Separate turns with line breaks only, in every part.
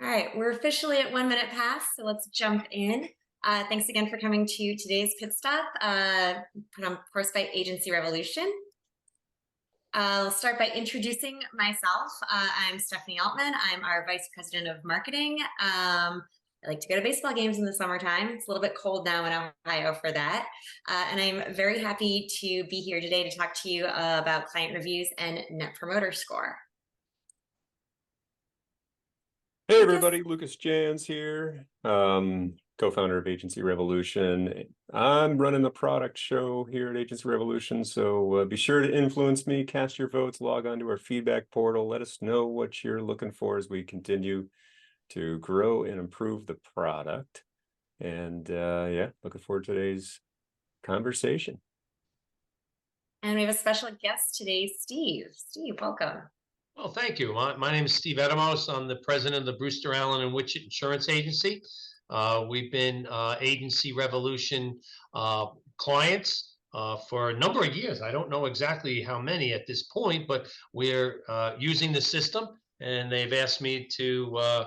All right, we're officially at 1 minute past, so let's jump in. Thanks again for coming to today's pit stop, put on, of course, by Agency Revolution. I'll start by introducing myself. I'm Stefanie Altman. I'm our Vice President of Marketing. I like to go to baseball games in the summertime. It's a little bit cold now in Ohio for that. And I'm very happy to be here today to talk to you about client reviews and Net Promoter Score.
Hey
Lucas?
everybody, Lucas Jans here, co-founder of Agency Revolution. I'm running the product show here at Agency Revolution, so be sure to influence me, cast your votes, log on to our feedback portal, let us know what you're looking for as we continue to grow and improve the product. And yeah, looking forward to today's conversation.
And we have a special guest today, Steve. Steve, welcome.
Well, thank you. My name is Steve Etimos. I'm the president of the Brewster Allen Wichert Insurance Agency. We've been Agency Revolution clients for a number of years. I don't know exactly how many at this point, but we're using the system, and they've asked me to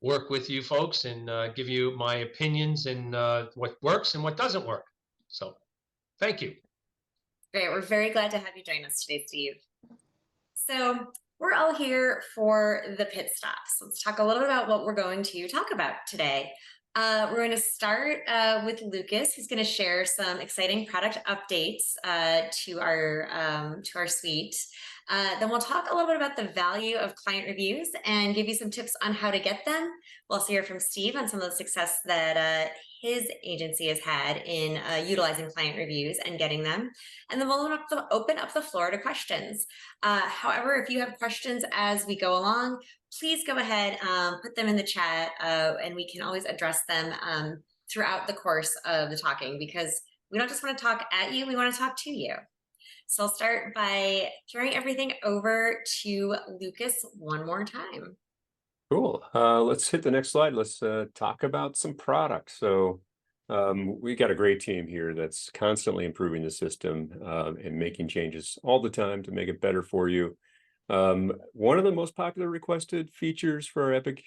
work with you folks and give you my opinions and what works and what doesn't work. So thank you.
Great. We're very glad to have you join us today, Steve. So we're all here for the pit stops. Let's talk a little bit about what we're going to talk about today. We're going to start with Lucas, who's going to share some exciting product updates to our suite. Then we'll talk a little bit about the value of client reviews and give you some tips on how to get them. We'll also hear from Steve on some of the success that his agency has had in utilizing client reviews and getting them. And then we'll open up the floor to questions. However, if you have questions as we go along, please go ahead, put them in the chat, and we can always address them throughout the course of the talking, because we don't just want to talk at you, we want to talk to you. So I'll start by throwing everything over to Lucas one more time.
Cool. Let's hit the next slide. Let's talk about some products. So we got a great team here that's constantly improving the system and making changes all the time to make it better for you. One of the most popular requested features for our Epic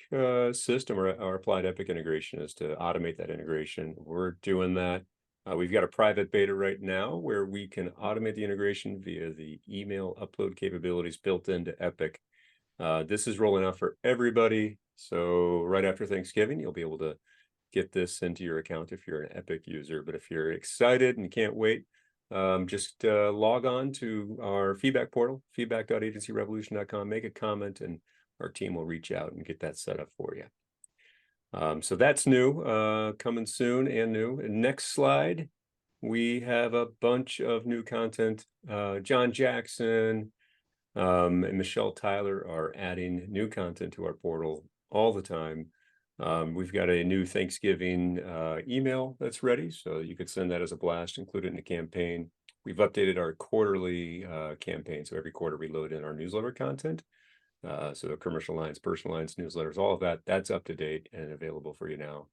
system or our applied Epic integration is to automate that integration. We're doing that. We've got a private beta right now where we can automate the integration via the email upload capabilities built into Epic. This is rolling out for everybody. So right after Thanksgiving, you'll be able to get this into your account if you're an Epic user. But if you're excited and can't wait, just log on to our feedback portal, feedback.agencyrevolution.com, make a comment, and our team will reach out and get that set up for you. So that's new, coming soon and new. And next slide, we have a bunch of new content. John Jackson and Michelle Tyler are adding new content to our portal all the time. We've got a new Thanksgiving email that's ready, so you could send that as a blast, include it in the campaign. We've updated our quarterly campaign, so every quarter we load in our newsletter content. So commercial lines, personal lines, newsletters, all of that, that's up to date and available for you now.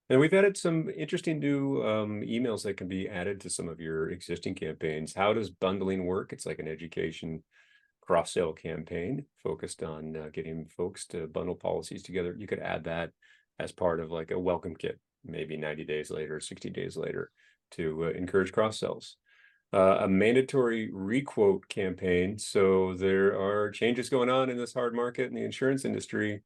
And we've added some interesting new emails that can be added to some of your existing campaigns. How does bundling work? It's like an education cross-sell campaign focused on getting folks to bundle policies together. You could add that as part of like a welcome kit, maybe 90 days later, 60 days later, to encourage cross-sells. A mandatory requote campaign. So there are changes going on in this hard market in the insurance industry,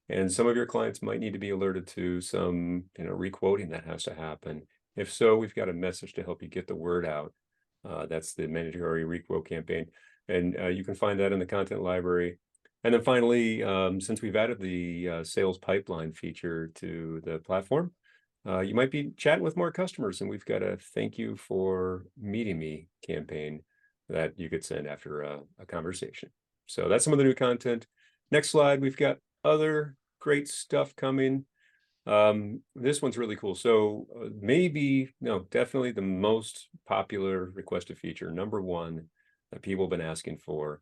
and some of your clients might need to be alerted to some, requoting that has to happen. If so, we've got a message to help you get the word out. That's the mandatory requote campaign. And you can find that in the content library. And then finally, since we've added the sales pipeline feature to the platform, you might be chatting with more customers, and we've got a thank you for meeting me campaign that you could send after a conversation. So that's some of the new content. Next slide, we've got other great stuff coming. This one's really cool. So definitely the most popular requested feature, number one, that people have been asking for,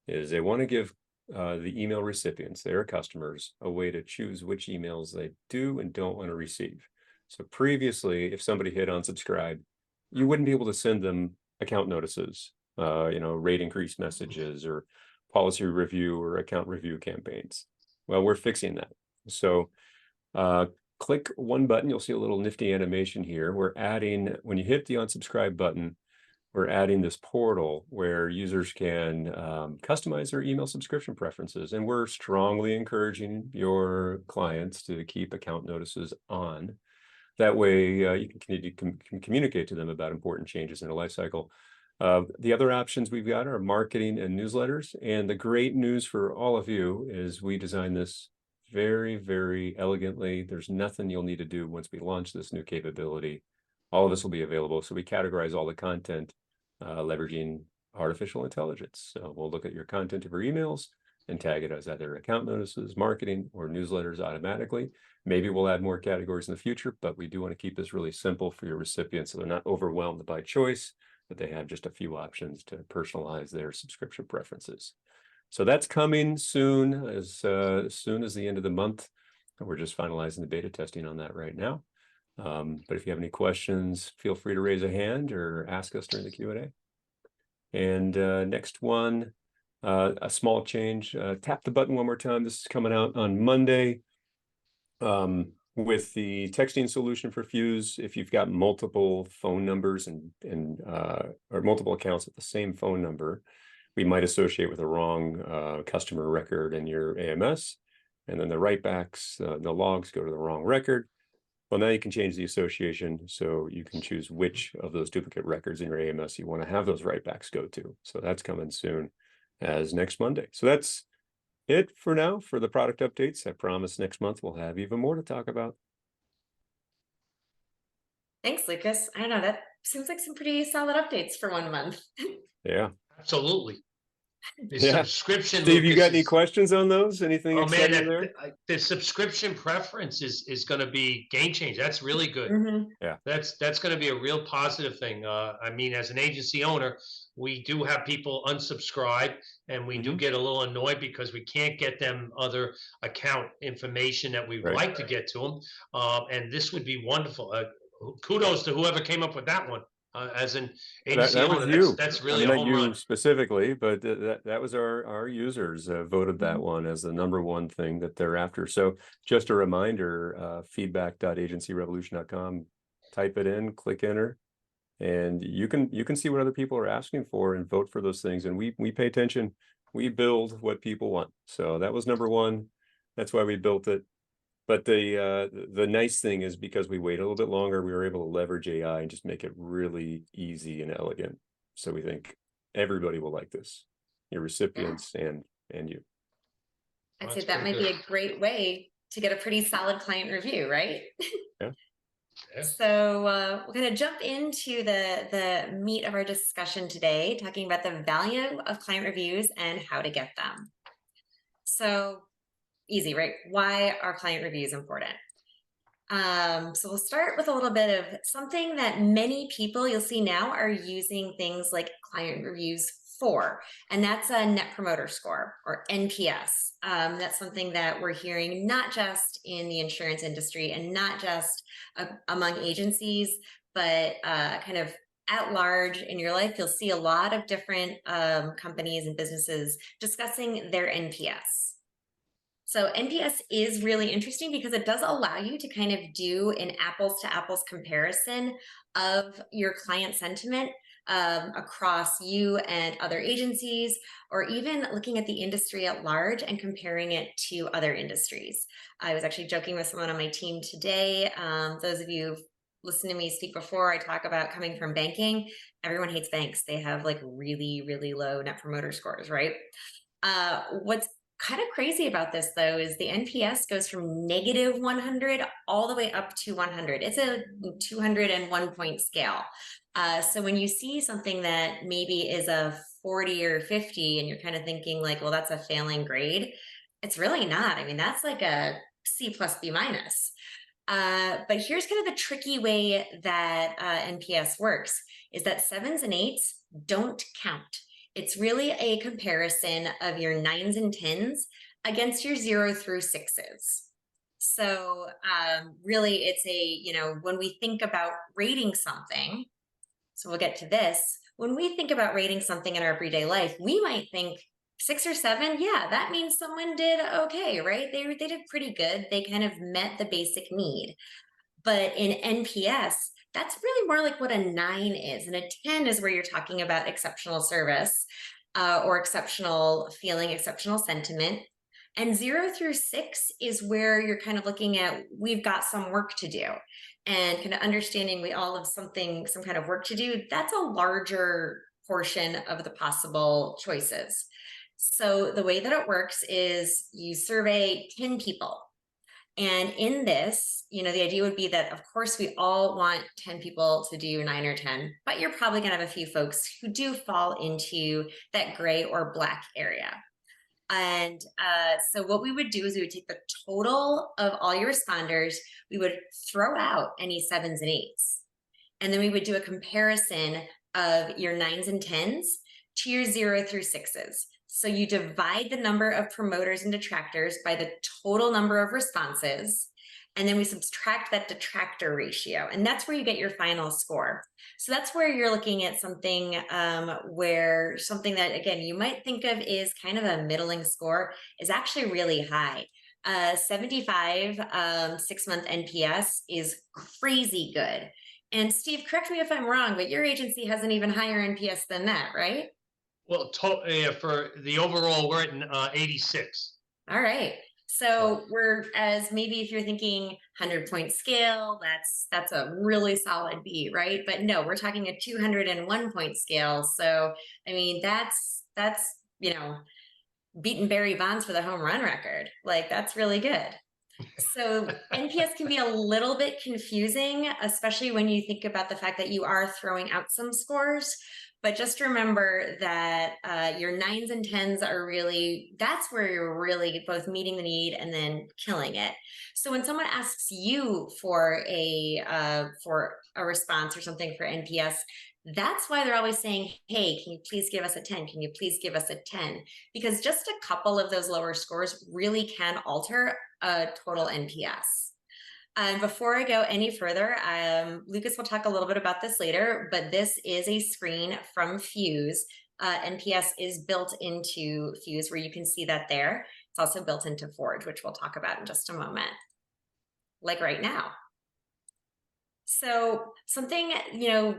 is they want to give the email recipients, their customers, a way to choose which emails they do and don't want to receive. So previously, if somebody hit unsubscribe, you wouldn't be able to send them account notices, rate increase messages or policy review or account review campaigns. Well, we're fixing that. So click one button, you'll see a little nifty animation here. We're adding, when you hit the unsubscribe button, we're adding this portal where users can customize their email subscription preferences. And we're strongly encouraging your clients to keep account notices on. That way you can communicate to them about important changes in their life cycle. The other options we've got are marketing and newsletters. And the great news for all of you is we designed this very, very elegantly. There's nothing you'll need to do once we launch this new capability. All of this will be available. So we categorize all the content leveraging artificial intelligence. So we'll look at your content of your emails and tag it as either account notices, marketing, or newsletters automatically. Maybe we'll add more categories in the future, but we do want to keep this really simple for your recipients so they're not overwhelmed by choice, that they have just a few options to personalize their subscription preferences. So that's coming soon as the end of the month. We're just finalizing the beta testing on that right now. But if you have any questions, feel free to raise a hand or ask us during the Q&A. And next one, a small change. Tap the button one more time. This is coming out on Monday. With the texting solution for Fuse, if you've got multiple phone numbers or multiple accounts with the same phone number, we might associate with a wrong customer record in your AMS, and then the writebacks, the logs go to the wrong record. Well, now you can change the association, so you can choose which of those duplicate records in your AMS you want to have those writebacks go to. So that's coming soon as next Monday. So that's it for now for the product updates. I promise next month we'll have even more to talk about.
Thanks, Lucas. I don't know, that seems like some pretty solid updates for 1 month.
Yeah, absolutely. The
Yeah.
subscription,
Steve, you
Lucas,
got any questions on those? Anything exciting there?
The subscription preference is going to be game changer. That's really good.
Yeah,
that's going to be a real positive thing. I mean, as an agency owner, we do have people unsubscribe, and we do get a little annoyed because we can't get them other account information that we'd like to get to them. And this would be wonderful. Kudos to whoever came up with that one. As an agency
that was
owner,
you.
that's really
I mean,
a home run.
Specifically, but that was our users voted that one as the #1 thing that they're after. So just a reminder, feedback.agencyrevolution.com, type it in, click enter, and you can see what other people are asking for and vote for those things. And we pay attention. We build what people want. So that was #1. That's why we built it. But the nice thing is, because we wait a little bit longer, we were able to leverage AI and just make it really easy and elegant. So we think everybody will like this, your recipients and you.
I'd say that might be a great way to get a pretty solid client review, right?
Yeah.
So we're going to jump into the meat of our discussion today, talking about the value of client reviews and how to get them. So easy, right? Why are client reviews important? So we'll start with a little bit of something that many people you'll see now are using things like client reviews for, and that's a Net Promoter Score, or NPS. That's something that we're hearing not just in the insurance industry and not just among agencies, but kind of at large in your life. You'll see a lot of different companies and businesses discussing their NPS. So NPS is really interesting because it does allow you to kind of do an apples to apples comparison of your client sentiment across you and other agencies, or even looking at the industry at large and comparing it to other industries. I was actually joking with someone on my team today. Those of you who've listened to me speak before, I talk about coming from banking. Everyone hates banks. They have like really, really low Net Promoter Scores, right? What's kind of crazy about this, though, is the NPS goes from -100 all the way up to 100. It's a 201 point scale. So when you see something that maybe is a 40 or 50 and you're kind of thinking like, well, that's a failing grade, it's really not. I mean, that's like a C plus B minus. But here's kind of the tricky way that NPS works, is that 7s and 8s don't count. It's really a comparison of your 9s and 10s against your 0 through 6s. So really it's when we think about rating something, so we'll get to this, when we think about rating something in our everyday life, we might think 6 or 7, yeah, that means someone did okay, right? They did pretty good. They kind of met the basic need. But in NPS, that's really more like what a 9 is. And a 10 is where you're talking about exceptional service or exceptional feeling, exceptional sentiment. And 0 through 6 is where you're kind of looking at, we've got some work to do, and kind of understanding we all have some kind of work to do. That's a larger portion of the possible choices. So the way that it works is you survey 10 people. And in this, the idea would be that, of course, we all want 10 people to do 9 or 10, but you're probably going to have a few folks who do fall into that gray or black area. And so what we would do is we would take the total of all your responders, we would throw out any 7s and 8s, and then we would do a comparison of your 9s and 10s to your 0 through 6s. So you divide the number of promoters and detractors by the total number of responses, and then we subtract that detractor ratio, and that's where you get your final score. So that's where you're looking at something where something that, again, you might think of is kind of a middling score is actually really high. 75 6-month NPS is crazy good. And Steve, correct me if I'm wrong, but your agency has an even higher NPS than that, right?
Well, for the overall, we're at 86.
All right. So we're, as maybe if you're thinking 100-point scale, that's a really solid B, right? But no, we're talking a 201-point scale. So, I mean, that's beating Barry Bonds for the home run record. Like, that's really good. So NPS can be a little bit confusing, especially when you think about the fact that you are throwing out some scores. But just remember that your 9s and 10s are really, that's where you're really both meeting the need and then killing it. So when someone asks you for a response or something for NPS, that's why they're always saying, hey, can you please give us a 10? Can you please give us a 10? Because just a couple of those lower scores really can alter a total NPS. And before I go any further, Lucas will talk a little bit about this later, but this is a screen from Fuse. NPS is built into Fuse, where you can see that there. It's also built into Forge, which we'll talk about in just a moment, like right now. So something,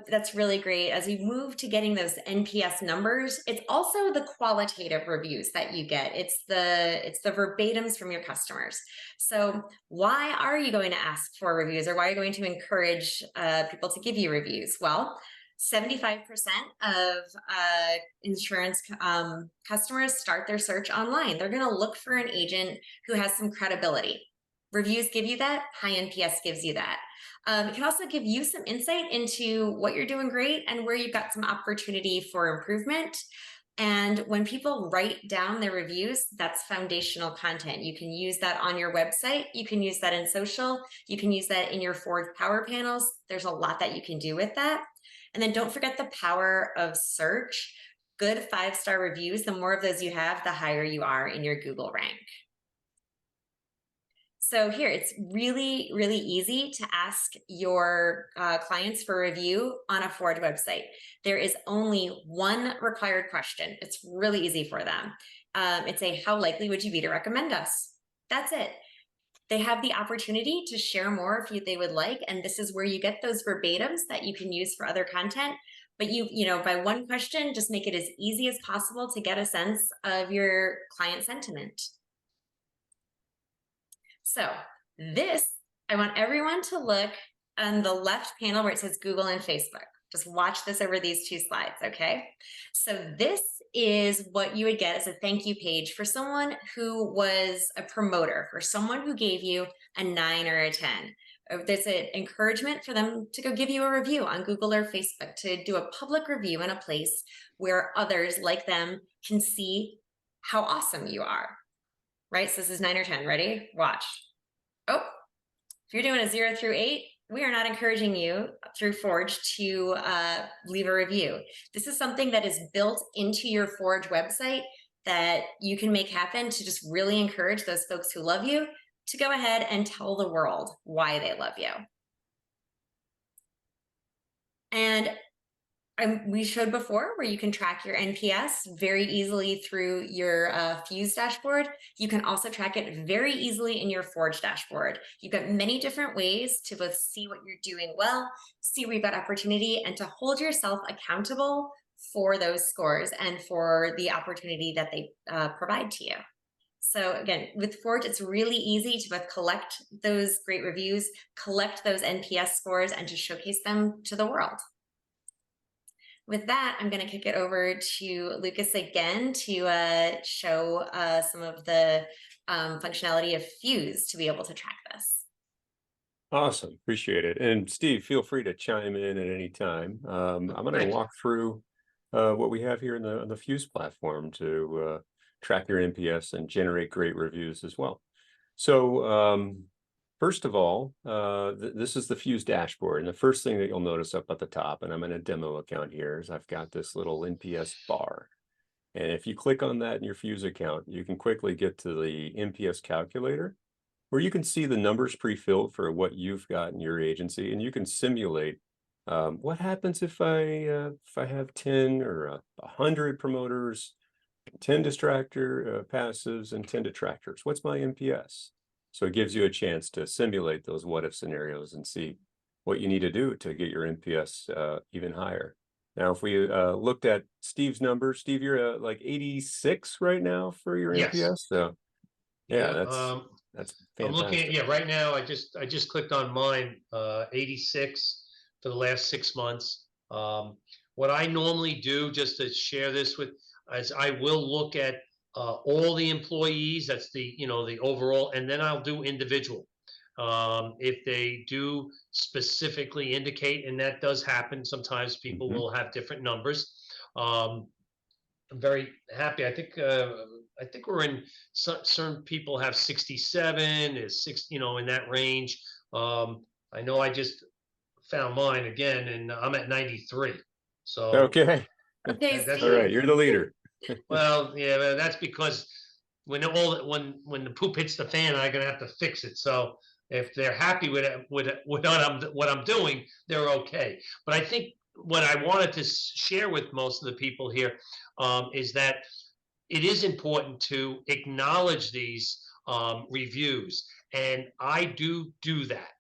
that's really great as we move to getting those NPS numbers, it's also the qualitative reviews that you get. It's the verbatims from your customers. So why are you going to ask for reviews, or why are you going to encourage people to give you reviews? Well, 75% of insurance customers start their search online. They're going to look for an agent who has some credibility. Reviews give you that. High NPS gives you that. It can also give you some insight into what you're doing great and where you've got some opportunity for improvement. And when people write down their reviews, that's foundational content. You can use that on your website. You can use that in social. You can use that in your Forge Power Panels. There's a lot that you can do with that. And then don't forget the power of search. Good 5-star reviews, the more of those you have, the higher you are in your Google rank. So here, it's really, really easy to ask your clients for a review on a Forge website. There is only one required question. It's really easy for them. It's a, how likely would you be to recommend us? That's it. They have the opportunity to share more if they would like, and this is where you get those verbatims that you can use for other content. But by one question, just make it as easy as possible to get a sense of your client sentiment. So this, I want everyone to look on the left panel where it says Google and Facebook. Just watch this over these 2 slides, okay? So this is what you would get as a thank you page for someone who was a promoter, for someone who gave you a 9 or a 10. There's an encouragement for them to go give you a review on Google or Facebook, to do a public review in a place where others like them can see how awesome you are. Right? So this is 9 or 10. Ready? Watch. Oh, if you're doing a 0 through 8, we are not encouraging you through Forge to leave a review. This is something that is built into your Forge website that you can make happen to just really encourage those folks who love you to go ahead and tell the world why they love you. And we showed before, where you can track your NPS very easily through your Fuse dashboard. You can also track it very easily in your Forge dashboard. You've got many different ways to both see what you're doing well, see where you've got opportunity, and to hold yourself accountable for those scores and for the opportunity that they provide to you. So again, with Forge, it's really easy to both collect those great reviews, collect those NPS scores, and to showcase them to the world. With that, I'm going to kick it over to Lucas again to show some of the functionality of Fuse to be able to track this.
Awesome, appreciate it. And Steve, feel free to chime in at any time. I'm going to walk through what we have here in the Fuse platform to track your NPS and generate great reviews as well. So first of all, this is the Fuse dashboard. And the first thing that you'll notice up at the top, and I'm in a demo account here, is I've got this little NPS bar. And if you click on that in your Fuse account, you can quickly get to the NPS calculator, where you can see the numbers pre-filled for what you've got in your agency. And you can simulate what happens if I have 10 or 100 promoters, 10 distractor passives, and 10 detractors. What's my NPS? So it gives you a chance to simulate those what-if scenarios and see what you need to do to get your NPS even higher. Now, if we looked at Steve's numbers, Steve, you're like 86 right now for your NPS. So yeah, that's fantastic.
I'm looking at, right now, I just clicked on mine, 86 for the last 6 months. What I normally do, just to share this with, is I will look at all the employees. That's the the overall, and then I'll do individual. If they do specifically indicate, and that does happen sometimes, people will have different numbers. I'm very happy. I think we're in certain people have 67, is 6, in that range. I know I just found mine again, and I'm at 93. So
okay,
Steve.
all right, you're the leader.
Well, yeah, that's because when the poop hits the fan, I'm gonna have to fix it. So if they're happy with what I'm doing, they're okay. But I think what I wanted to share with most of the people here is that it is important to acknowledge these reviews, and I do that.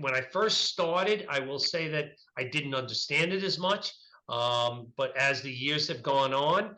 When I first started, I will say that I didn't understand it as much. But as the years have gone on,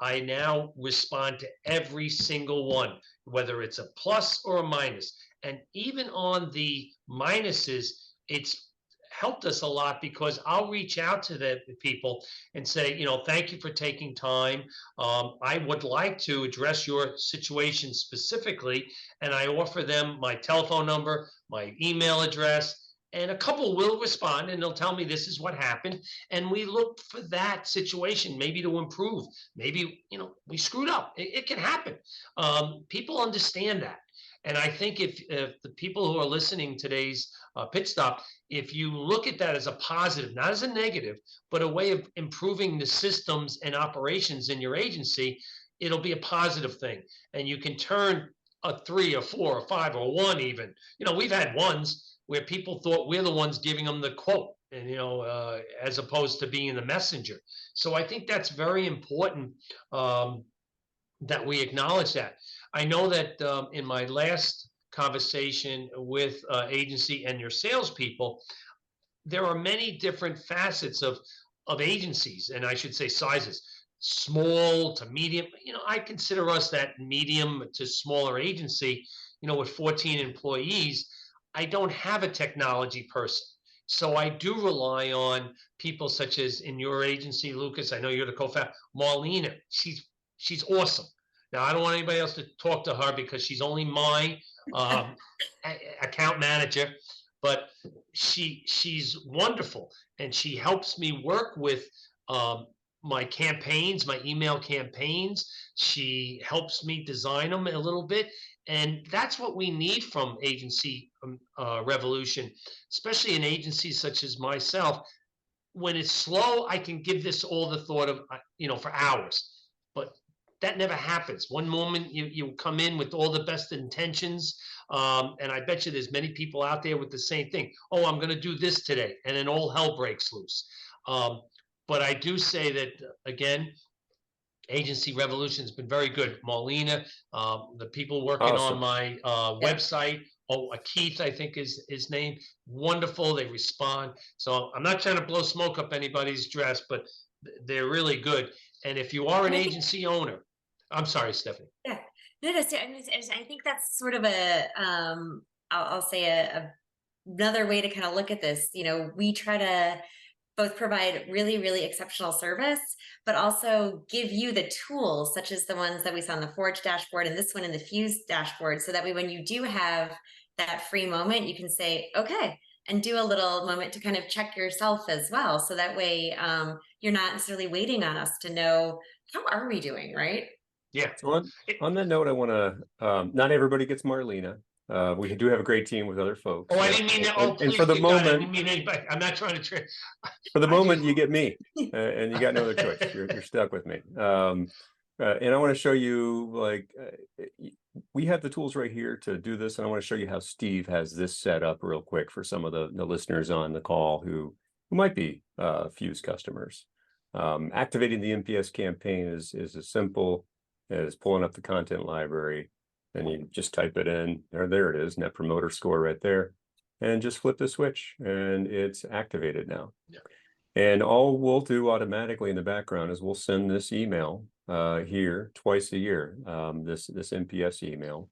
I now respond to every single one, whether it's a plus or a minus. And even on the minuses, it's helped us a lot, because I'll reach out to the people and say, thank you for taking time. I would like to address your situation specifically, and I offer them my telephone number, my email address, and a couple will respond and they'll tell me this is what happened. And we look for that situation, maybe to improve. Maybe, we screwed up. It can happen. People understand that. And I think if the people who are listening today's Pit Stop, if you look at that as a positive, not as a negative, but a way of improving the systems and operations in your agency, it'll be a positive thing. And you can turn a 3 or 4 or 5 or 1 even. We've had ones where people thought we're the ones giving them the quote, and as opposed to being the messenger. So I think that's very important, that we acknowledge that. I know that in my last conversation with agency and your salespeople, there are many different facets of agencies, and I should say sizes, small to medium. I consider us that medium to smaller agency. With 14 employees, I don't have a technology person. So I do rely on people such as in your agency, Lucas. I know you're the co-founder, Marlena. She's awesome. Now, I don't want anybody else to talk to her because she's only my account manager, but she's wonderful, and she helps me work with my campaigns, my email campaigns. She helps me design them a little bit. And that's what we need from agency revolution, especially in agencies such as myself. When it's slow, I can give this all the thought of, for hours. But that never happens. One moment you come in with all the best intentions, and I bet you there's many people out there with the same thing. Oh, I'm going to do this today, and then all hell breaks loose. But I do say that, again, Agency Revolution has been very good. Marlena, the people working on
Awesome.
my
Yeah.
website, Keith, I think is his name. Wonderful. They respond. So I'm not trying to blow smoke up anybody's dress, but they're really good. And if you are an
And I think,
agency owner, I'm sorry, Stephanie.
yeah, no, so I think that's sort of a, I'll say another way to kind of look at this. You know, we try to both provide really, really exceptional service, but also give you the tools, such as the ones that we saw on the Forge dashboard and this one in the Fuse dashboard, so that way when you do have that free moment, you can say, okay, and do a little moment to kind of check yourself as well. So that way you're not necessarily waiting on us to know, how are we doing, right?
Yeah.
So on that note, I want to, not everybody gets Marlena. We do have a great team with other folks.
Oh, I didn't mean that. Oh,
And
please,
for the
good God, I
moment,
didn't mean anybody. I'm not trying to trick.
for the
I
moment,
just-
you get me, and you got no other choice. You're stuck with me. And I want to show you, like, we have the tools right here to do this, and I want to show you how Steve has this set up real quick for some of the listeners on the call who might be Fuse customers. Activating the NPS campaign is as simple as pulling up the content library, and you just type it in. There it is, Net Promoter Score right there, and just flip the switch, and it's activated now.
Yeah.
And all we'll do automatically in the background is we'll send this email here twice a year, this NPS email,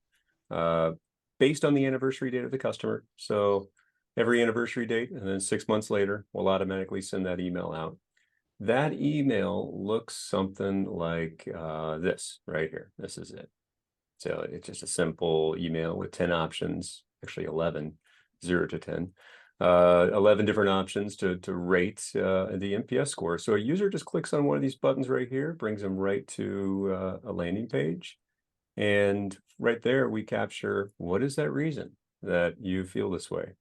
based on the anniversary date of the customer. So every anniversary date, and then 6 months later, we'll automatically send that email out. That email looks something like this right here. This is it. So it's just a simple email with 10 options, actually 11, 0 to 10. 11 different options to rate the NPS score. So a user just clicks on one of these buttons right here, brings them right to a landing page. And right there, we capture, what is that reason that you feel this way?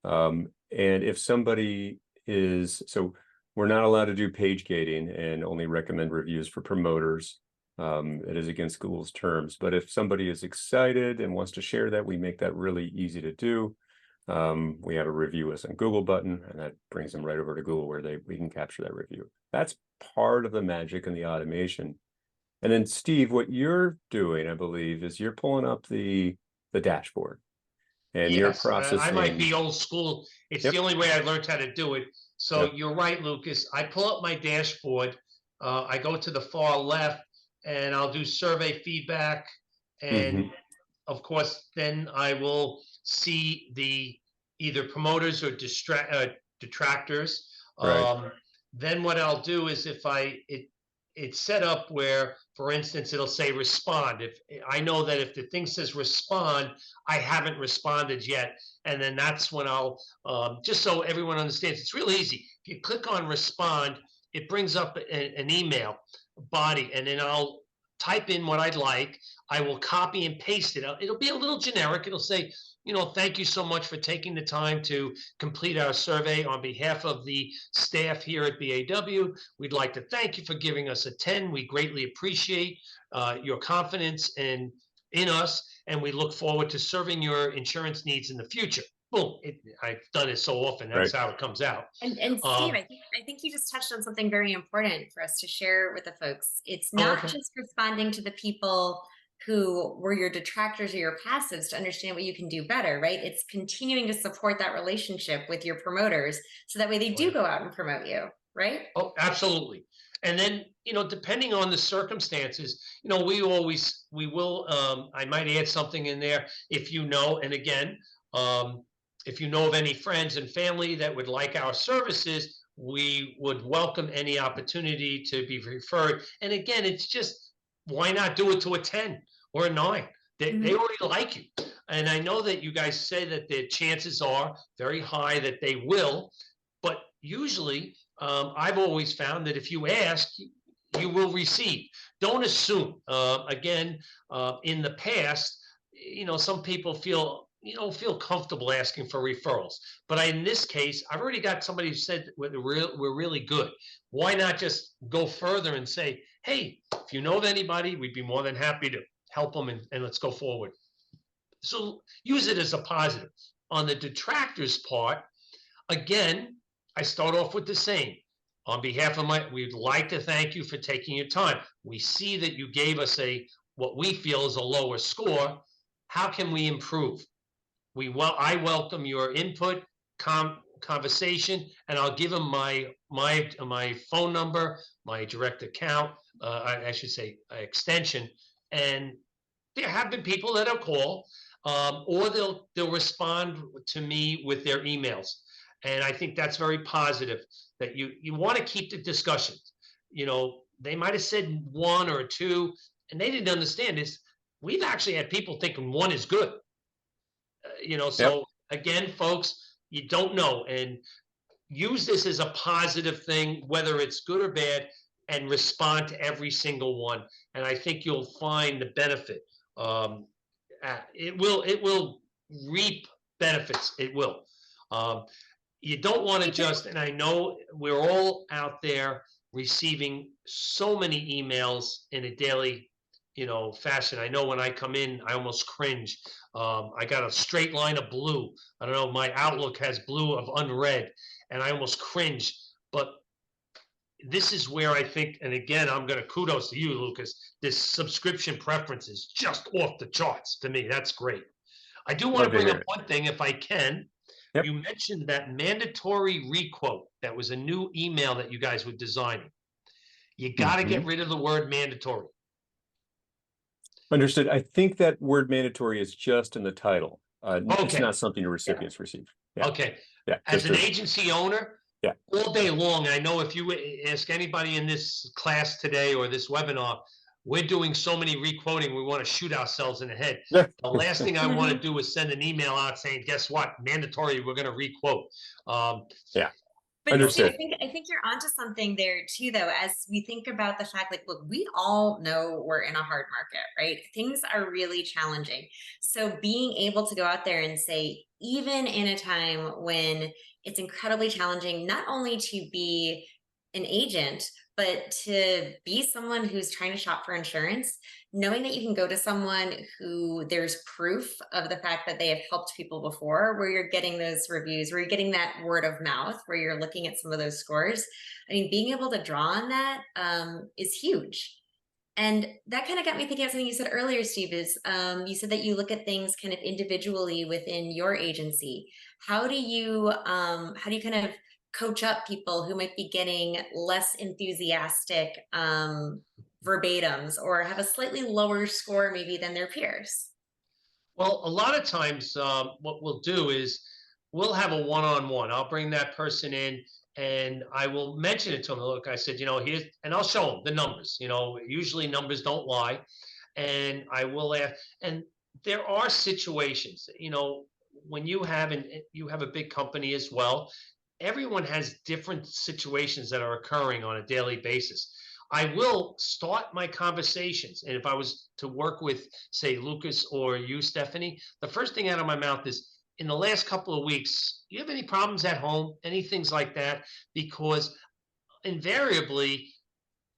And if somebody is, so we're not allowed to do page gating and only recommend reviews for promoters. It is against Google's terms. But if somebody is excited and wants to share that, we make that really easy to do. We have a review us on Google button, and that brings them right over to Google where we can capture that review. That's part of the magic and the automation. And then Steve, what you're doing, I believe, is you're pulling up the dashboard, and you're
Yes,
processing.
I might be old school. It's
Yep.
the only way I learned how to do it. So
Yep.
You're right, Lucas. I pull up my dashboard. I go to the far left, and I'll do survey feedback. And of course, then I will see the either promoters or detractors.
Right.
Then what I'll do is if it's set up where, for instance, it'll say respond. If I know that if the thing says respond, I haven't responded yet. And then that's when I'll, just so everyone understands, it's real easy. If you click on respond, it brings up an email body, and then I'll type in what I'd like. I will copy and paste it. It'll be a little generic. It'll say, thank you so much for taking the time to complete our survey on behalf of the staff here at BAW. We'd like to thank you for giving us a 10. We greatly appreciate your confidence in us, and we look forward to serving your insurance needs in the future. Boom. I've done it so often. That's
Right.
how it comes out.
And Steve, I think you just touched on something very important for us to share with the folks. It's not just responding to the people who were your detractors or your passives to understand what you can do better, right? It's continuing to support that relationship with your promoters so that way they do go out and promote you, right?
Oh, absolutely. And then, depending on the circumstances, we will, I might add something in there if and again, if you know of any friends and family that would like our services, we would welcome any opportunity to be referred. And again, it's just, why not do it to a 10 or a 9? They already like you. And I know that you guys say that the chances are very high that they will, but usually I've always found that if you ask, you will receive. Don't assume. Again, in the past, some people feel comfortable asking for referrals. But in this case, I've already got somebody who said we're really good. Why not just go further and say, hey, if you know of anybody, we'd be more than happy to help them, and let's go forward. So use it as a positive. On the detractors part, again, I start off with the same. On behalf of we'd like to thank you for taking your time. We see that you gave us what we feel is a lower score. How can we improve? I welcome your input, conversation, and I'll give them my phone number, my direct account, I should say extension. And there have been people that'll call, or they'll respond to me with their emails. And I think that's very positive, that you want to keep the discussions. They might have said one or two, and they didn't understand this. We've actually had people thinking one is good. So again, folks, you don't know, and use this as a positive thing, whether it's good or bad, and respond to every single one. And I think you'll find the benefit. It will reap benefits. It will. You don't want to just, and I know we're all out there receiving so many emails in a daily, fashion. I know when I come in, I almost cringe. I got a straight line of blue. I don't know, my Outlook has blue of unread, and I almost cringe. But this is where I think, and again, I'm going to kudos to you, Lucas, this subscription preference is just off the charts to me. That's great. I do want to bring up one thing, if I can. Yep. You mentioned that mandatory requote. That was a new email that you guys were designing. You got to get rid of the word mandatory.
Understood. I think that word mandatory is just in the title. It's not something the recipients receive. Yeah.
Okay. Yeah. As an agency owner, all day long, I know if you ask anybody in this class today or this webinar, we're doing so many requoting, we want to shoot ourselves in the head. The last thing I want to do is send an email out saying, guess what? Mandatory, we're going to requote.
But Steve, I think you're onto something there too, though, as we think about the fact, like, look, we all know we're in a hard market, right? Things are really challenging. So being able to go out there and say, even in a time when it's incredibly challenging, not only to be an agent, but to be someone who's trying to shop for insurance, knowing that you can go to someone who there's proof of the fact that they have helped people before, where you're getting those reviews, where you're getting that word of mouth, where you're looking at some of those scores. I mean, being able to draw on that is huge. And that kind of got me thinking of something you said earlier, Steve, is you said that you look at things kind of individually within your agency. How do you kind of coach up people who might be getting less enthusiastic verbatims or have a slightly lower score maybe than their peers?
Well, a lot of times what we'll do is we'll have a one-on-one. I'll bring that person in and I will mention it to them. Look, I said, here's, and I'll show them the numbers. Usually numbers don't lie. And I will ask, and there are situations, when you have a big company as well, everyone has different situations that are occurring on a daily basis. I will start my conversations. And if I was to work with, say, Lucas or you, Stefanie, the first thing out of my mouth is, in the last couple of weeks, do you have any problems at home? Any things like that? Because invariably,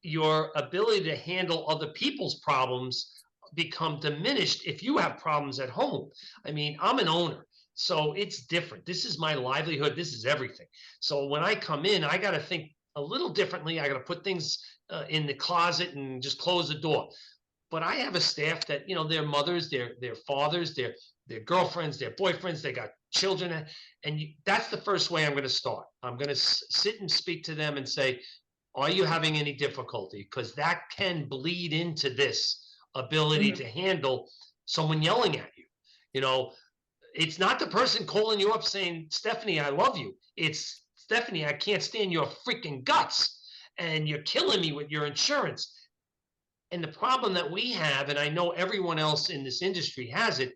your ability to handle other people's problems become diminished if you have problems at home. I mean, I'm an owner. So it's different. This is my livelihood. This is everything. So when I come in, I got to think a little differently. I got to put things in the closet and just close the door. But I have a staff that, their mothers, their fathers, their girlfriends, their boyfriends, they got children. And that's the first way I'm going to start. I'm going to sit and speak to them and say, are you having any difficulty? Because that can bleed into this ability to handle someone yelling at you. It's not the person calling you up saying, Stefanie, I love you. It's, Stefanie, I can't stand your freaking guts and you're killing me with your insurance. And the problem that we have, and I know everyone else in this industry has it,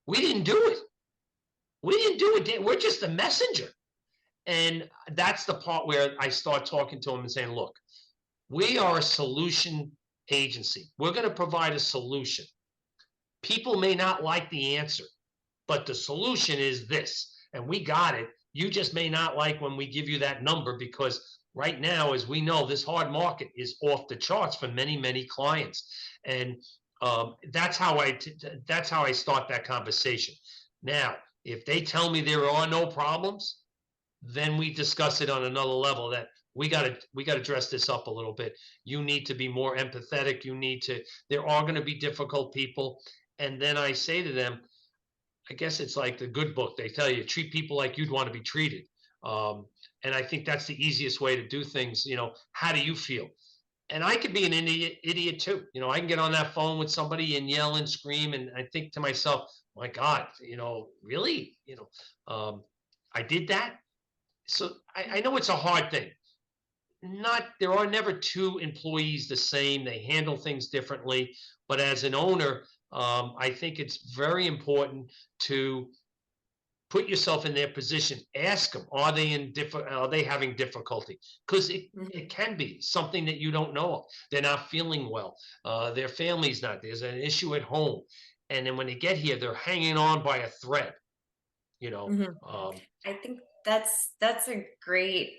we didn't do it. We didn't do it. We're just a messenger. And that's the part where I start talking to them and saying, look, we are a solution agency. We're going to provide a solution. People may not like the answer, but the solution is this, and we got it. You just may not like when we give you that number because right now, as we know, this hard market is off the charts for many, many clients. And that's how I start that conversation. Now, if they tell me there are no problems, then we discuss it on another level, that we got to dress this up a little bit. You need to be more empathetic. There are going to be difficult people. And then I say to them, I guess it's like the good book. They tell you, treat people like you'd want to be treated. And I think that's the easiest way to do things. How do you feel? And I could be an idiot too. I can get on that phone with somebody and yell and scream. And I think to myself, my God, really, I did that. So I know it's a hard thing. There are never two employees the same. They handle things differently. But as an owner, I think it's very important to put yourself in their position. Ask them, are they having difficulty? Because it can be something that you don't know of. They're not feeling well. Their family's not. There's an issue at home. And then when they get here, they're hanging on by a thread.
I think that's a great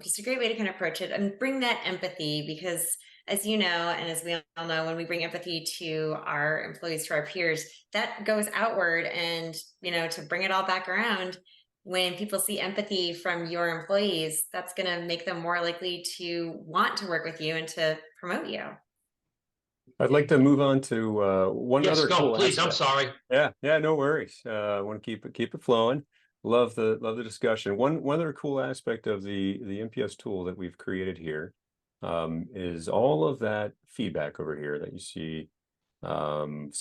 just a great way to kind of approach it and bring that empathy, because as you know, and as we all know, when we bring empathy to our employees, to our peers, that goes outward. And to bring it all back around, when people see empathy from your employees, that's going to make them more likely to want to work with you and to promote you.
I'd like to move on to one other cool
please.
aspect.
I'm sorry.
Yeah, no worries. I want to keep it flowing. Love the discussion. One other cool aspect of the MPS tool that we've created here is all of that feedback over here that you see. Some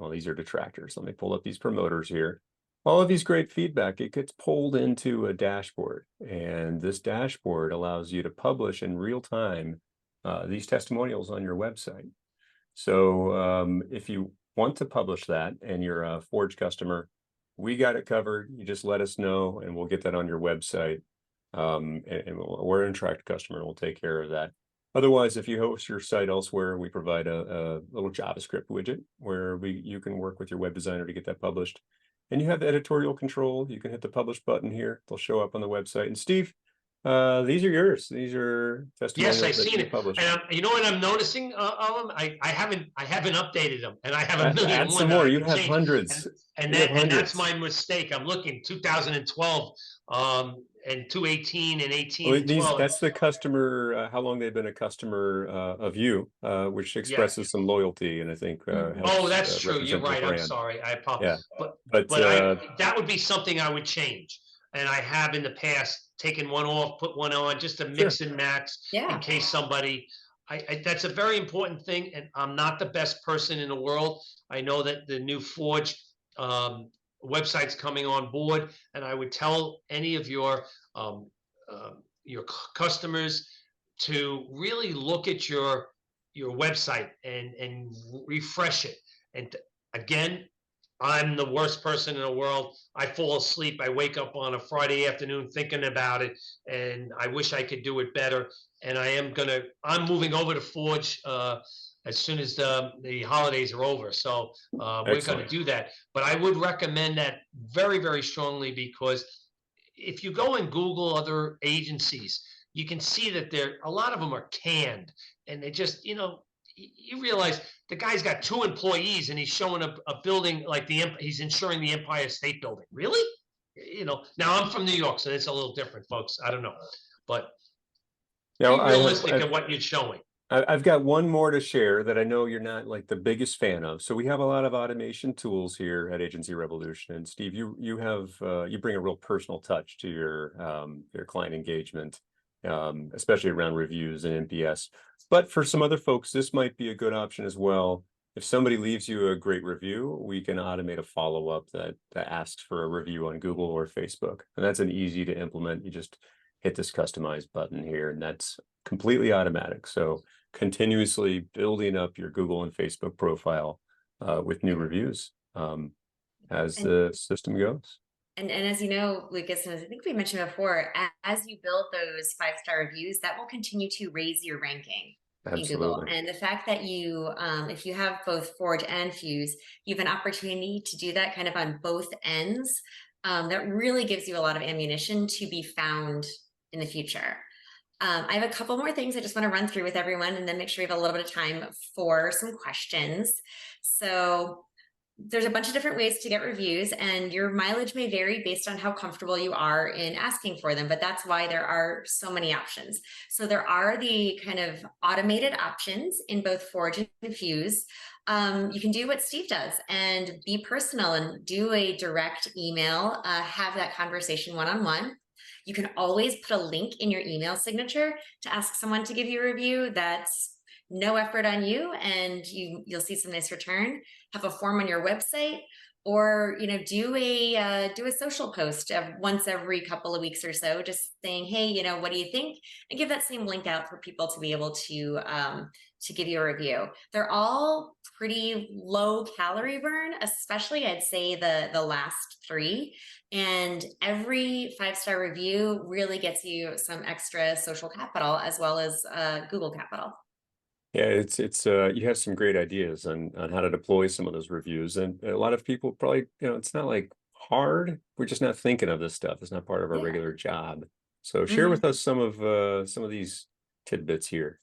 of these are detractors. Let me pull up these promoters here. All of these great feedback, it gets pulled into a dashboard, and this dashboard allows you to publish in real time these testimonials on your website. So if you want to publish that and you're a Forge customer, we got it covered. You just let us know and we'll get that on your website. And we're an Interact customer and we'll take care of that. Otherwise, if you host your site elsewhere, we provide a little JavaScript widget where you can work with your web designer to get that published. And you have editorial control. You can hit the publish button here. They'll show up on the website. And Steve, these are yours. These are testimonials.
Yes, I've seen it.
Published.
And you know what I'm noticing of them? I haven't updated them, and I have a million.
Add some more. You have hundreds.
And that's my mistake. I'm looking 2012, and 2018 and 18 and 12.
That's the customer. How long they've been a customer of you, which expresses some loyalty, and I think.
Oh, that's true. You're right. I'm sorry. I apologize.
Yeah.
But that would be something I would change, and I have in the past taken one off, put one on, just to mix and match in case somebody. That's a very important thing, and I'm not the best person in the world. I know that the new Forge website's coming on board, and I would tell any of your customers to really look at your website and refresh it. And again, I'm the worst person in the world. I fall asleep. I wake up on a Friday afternoon thinking about it, and I wish I could do it better. And I'm moving over to Forge as soon as the holidays are over. So we're going to do that. But I would recommend that very, very strongly, because if you go and Google other agencies, you can see that a lot of them are canned, and they just, you realize the guy's got 2 employees and he's showing a building like he's insuring the Empire State Building. Really? Now I'm from New York, so it's a little different, folks. I don't know, but be realistic at what you're showing.
I've got one more to share that I know you're not like the biggest fan of. So we have a lot of automation tools here at Agency Revolution, and Steve, you bring a real personal touch to your client engagement, especially around reviews and NPS. But for some other folks, this might be a good option as well. If somebody leaves you a great review, we can automate a follow-up that asks for a review on Google or Facebook. And that's an easy to implement. You just hit this customize button here, and that's completely automatic. So continuously building up your Google and Facebook profile with new reviews as the system goes.
And as you know, Lucas, and as I think we mentioned before, as you build those 5-star reviews, that will continue to raise your ranking in Google. And the fact that you, if you have both Forge and Fuse, you have an opportunity to do that kind of on both ends. That really gives you a lot of ammunition to be found in the future. I have a couple more things I just want to run through with everyone and then make sure we have a little bit of time for some questions. So there's a bunch of different ways to get reviews, and your mileage may vary based on how comfortable you are in asking for them, but that's why there are so many options. So there are the kind of automated options in both Forge and Fuse. You can do what Steve does and be personal and do a direct email, have that conversation one-on-one. You can always put a link in your email signature to ask someone to give you a review. That's no effort on you, and you'll see some nice return. Have a form on your website, or do a social post once every couple of weeks or so, just saying, hey, what do you think, and give that same link out for people to be able to give you a review. They're all pretty low calorie burn, especially I'd say the last three. And every 5-star review really gets you some extra social capital as well as Google capital.
Yeah, it's you have some great ideas on how to deploy some of those reviews, and a lot of people probably, it's not like hard. We're just not thinking of this stuff. It's not part of our
Yeah.
regular job. So share with us some of these tidbits here.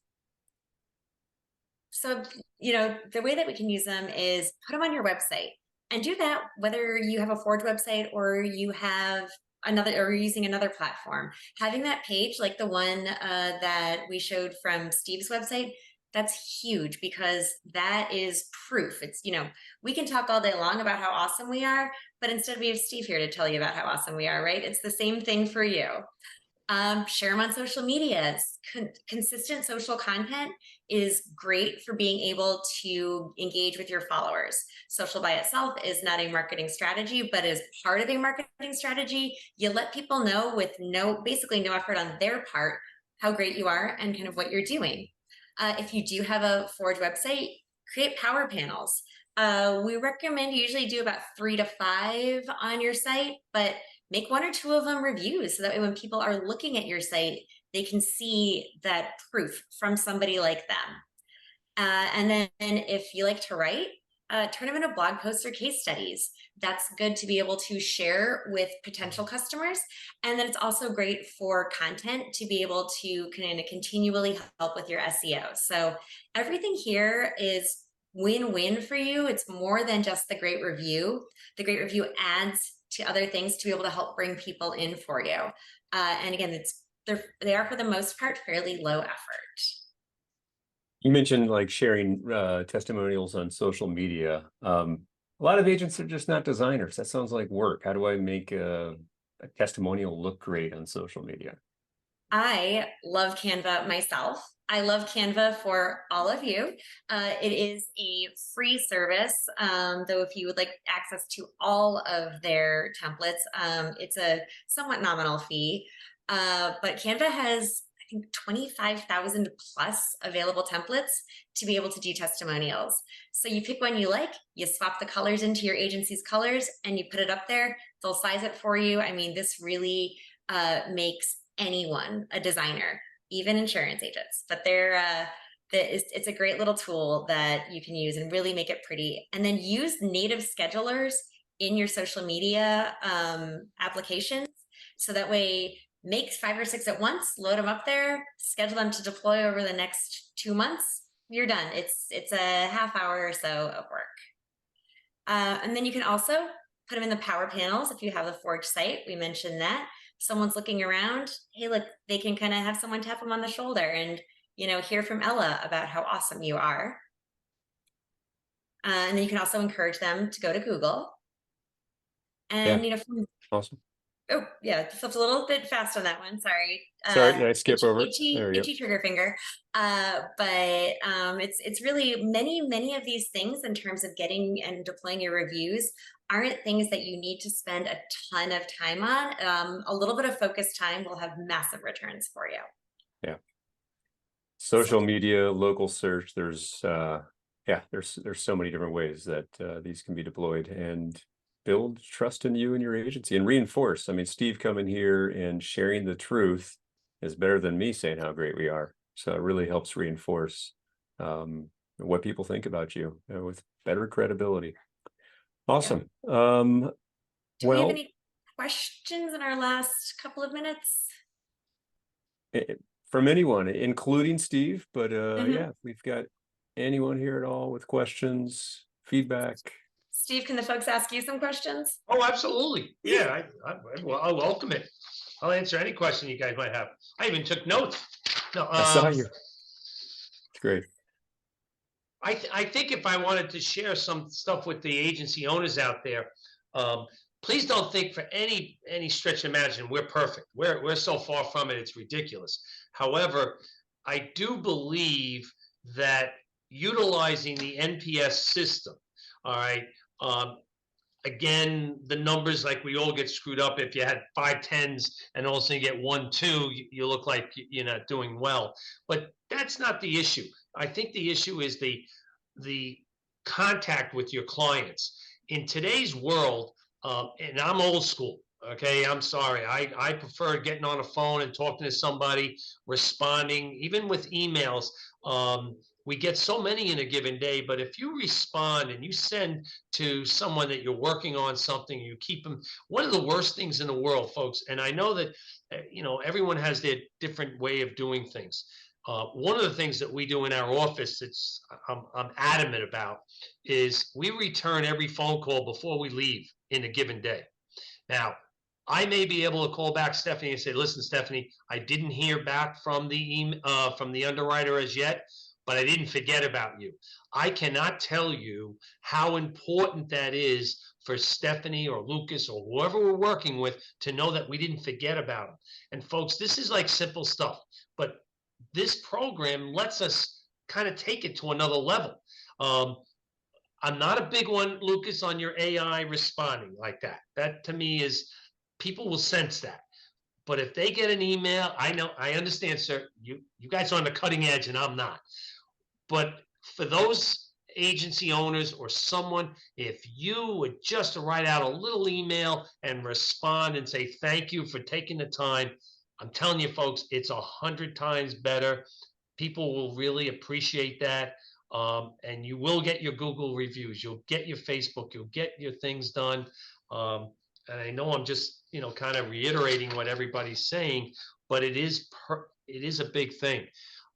So, the way that we can use them is put them on your website, and do that whether you have a Forge website or you have or you're using another platform. Having that page like the one that we showed from Steve's website, that's huge, because that is proof. It's, we can talk all day long about how awesome we are, but instead we have Steve here to tell you about how awesome we are, right? It's the same thing for you. Share them on social media. Consistent social content is great for being able to engage with your followers. Social by itself is not a marketing strategy, but as part of a marketing strategy, you let people know with basically no effort on their part how great you are and kind of what you're doing. If you do have a Forge website, create power panels. We recommend you usually do about 3 to 5 on your site, but make 1 or 2 of them reviews, so that way when people are looking at your site, they can see that proof from somebody like them. And then if you like to write, turn them into blog posts or case studies. That's good to be able to share with potential customers. And then it's also great for content to be able to kind of continually help with your SEO. So everything here is win-win for you. It's more than just the great review. The great review adds to other things to be able to help bring people in for you. And again, they are for the most part fairly low effort.
You mentioned like sharing testimonials on social media. A lot of agents are just not designers. That sounds like work. How do I make a testimonial look great on social media?
I love Canva myself. I love Canva for all of you. It is a free service, though if you would like access to all of their templates, it's a somewhat nominal fee. But Canva has, I think, 25,000 plus available templates to be able to do testimonials. So you pick one you like, you swap the colors into your agency's colors, and you put it up there. They'll size it for you. I mean, this really makes anyone a designer, even insurance agents. But it's a great little tool that you can use and really make it pretty. And then use native schedulers in your social media applications, so that way make 5 or 6 at once, load them up there, schedule them to deploy over the next 2 months. You're done. It's a half hour or so of work. And then you can also put them in the power panels. If you have the Forge site, we mentioned that. Someone's looking around, hey, look, they can kind of have someone tap them on the shoulder and, hear from Ella about how awesome you are. And then you can also encourage them to go to Google. And,
Awesome.
Oh, yeah, flipped a little bit fast on that one. Sorry.
Sorry, did I skip over it?
Itchy trigger finger. But it's really many of these things in terms of getting and deploying your reviews aren't things that you need to spend a ton of time on. A little bit of focused time will have massive returns for you.
Yeah. Social media, local search. There's so many different ways that these can be deployed and build trust in you and your agency and reinforce. I mean, Steve coming here and sharing the truth is better than me saying how great we are. So it really helps reinforce what people think about you with better credibility. Awesome.
Yeah. Do we have any questions in our last couple of minutes?
from anyone, including Steve. But
Mhm.
yeah, if we've got anyone here at all with questions, feedback.
Steve, can the folks ask you some questions?
Oh, absolutely. Yeah, well, I'll welcome it. I'll answer any question you guys might have. I even took notes. No,
I saw you. It's great.
I think if I wanted to share some stuff with the agency owners out there, please don't think for any stretch of imagination we're perfect. We're so far from it, it's ridiculous. However, I do believe that utilizing the NPS system, all right, again, the numbers, like, we all get screwed up. If you had 5 10s and all of a sudden you get 1 2, you look like you're not doing well. But that's not the issue. I think the issue is the contact with your clients in today's world. And I'm old school. Okay, I'm sorry. I prefer getting on a phone and talking to somebody, responding, even with emails. We get so many in a given day, but if you respond and you send to someone that you're working on something, you keep them. One of the worst things in the world, folks, and I know that everyone has their different way of doing things. One of the things that we do in our office, I'm adamant about, is we return every phone call before we leave in a given day. Now, I may be able to call back Stefanie and say, "Listen, Stefanie, I didn't hear back from the underwriter as yet, but I didn't forget about you." I cannot tell you how important that is for Stefanie or Lucas or whoever we're working with to know that we didn't forget about them. And folks, this is like simple stuff, but this program lets us kind of take it to another level. I'm not a big one, Lucas, on your AI responding like that. That to me is, people will sense that. But if they get an email, I understand, sir. You guys are on the cutting edge, and I'm not. But for those agency owners or someone, if you would just write out a little email and respond and say thank you for taking the time, I'm telling you, folks, it's 100 times better. People will really appreciate that. And you will get your Google reviews. You'll get your Facebook. You'll get your things done. And I know I'm just, kind of reiterating what everybody's saying, but it is a big thing.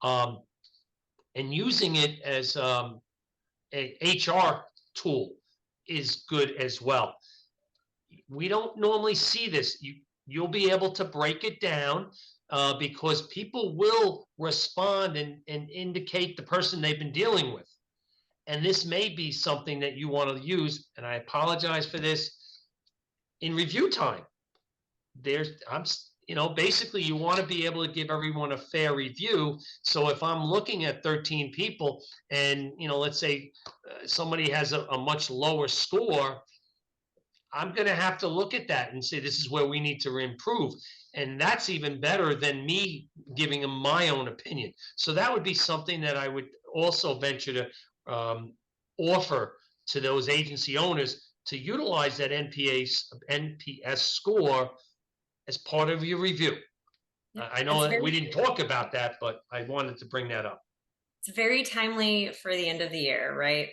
And using it as a HR tool is good as well. We don't normally see this. You'll be able to break it down because people will respond and indicate the person they've been dealing with. And this may be something that you want to use, and I apologize for this, in review time. Basically you want to be able to give everyone a fair review. So if I'm looking at 13 people and, let's say somebody has a much lower score, I'm going to have to look at that and say, this is where we need to improve. And that's even better than me giving them my own opinion. So that would be something that I would also venture to offer to those agency owners, to utilize that NPS score as part of your review.
Yep,
I know that we didn't talk about that, but I wanted to bring that up.
It's very timely for the end of the year, right?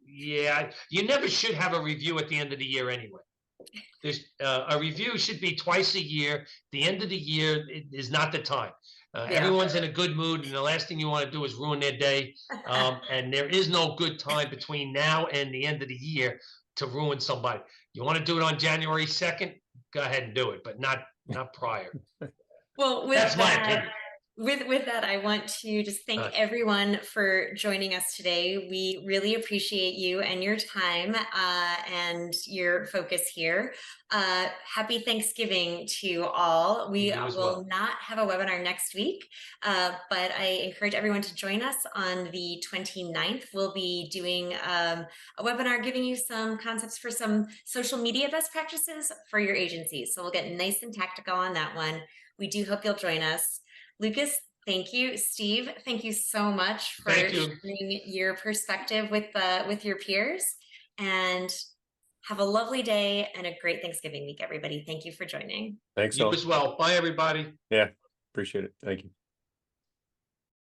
Yeah, you never should have a review at the end of the year anyway. There's a review should be twice a year. The end of the year is not the time. Everyone's in a good mood, and the last thing you want to do is ruin their day. And there is no good time between now and the end of the year to ruin somebody. You want to do it on January 2nd? Go ahead and do it, but not prior.
Well,
that's my opinion.
With that, I want to just thank everyone for joining us today. We really appreciate you and your time and your focus here. Happy Thanksgiving to all. We will not have a webinar next week, but I encourage everyone to join us on the 29th. We'll be doing a webinar giving you some concepts for some social media best practices for your agencies. So we'll get nice and tactical on that one. We do hope you'll join us. Lucas, thank you. Steve, thank you so much for sharing your perspective with your peers. And have a lovely day and a great Thanksgiving week, everybody. Thank you for joining.
Thanks
you as well. Bye, everybody.
Yeah, appreciate it. Thank you.